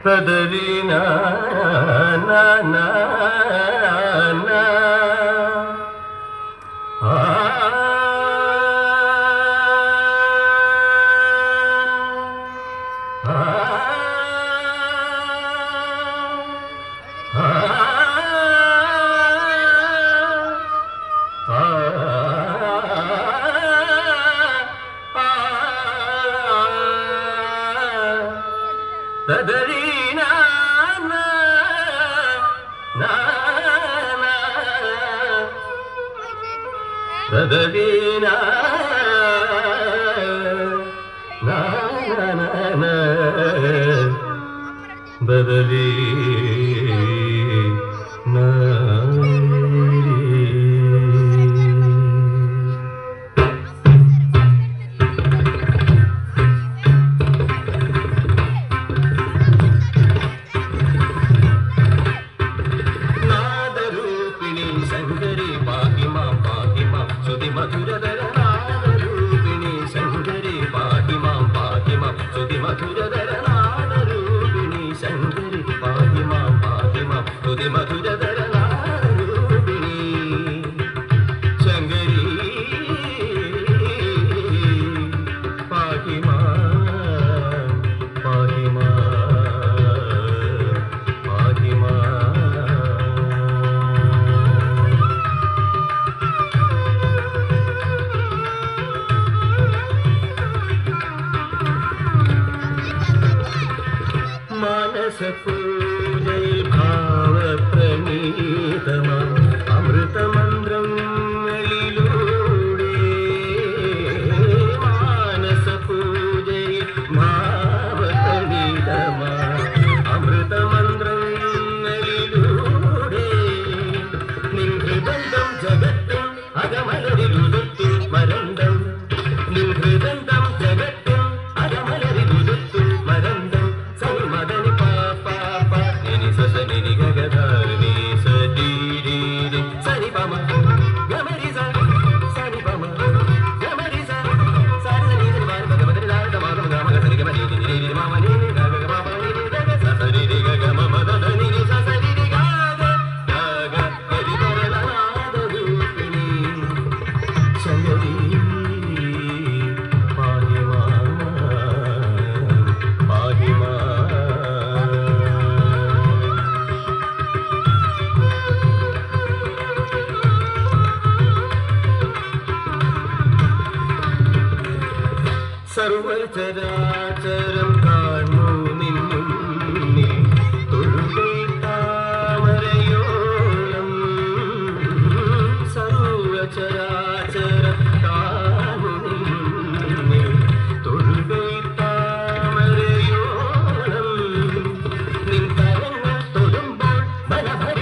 Tadarina na na na Tadarina na na na Tadarina na na na Tadarina പൂജയിൽ ഭാവപ്രണീതമാം അമൃതമന്ത്രം വെളിയിലൂടെ മാനസ പൂജയിൽ ഭാവപ്രണീതമാം അമൃതമന്ത്രം വെളിയിലൂടെ നിൻ ഹൃദന്തം ജഗത്തും അകമലരിലുതുത്തും മരന്തം നിൻ ഹൃദന്തം ജഗത്തും അകമലരിലുതുത്തും മരന്തം സൽമദനി Sani gagadharni sadiri sani pama gamariza sani pama gamariza sani sani sani pama gamadri la tamam gama sani gamari ni mama ni gaga mama ni gaga sani ni gaga mama dani ni sani ni gaga gaga gari darala darupini changari pahima pahima സർവചരാചരം കാണൂ നിന്നുന്നിൽ തൊഴുകൈ താമരയോളം സർവചരാചരം കാണൂ നിന്നുന്നിൽ തൊഴുകൈ താമരയോളം നിൻ കരങ്ങൾ തൊടുമ്പോൾ മനഭര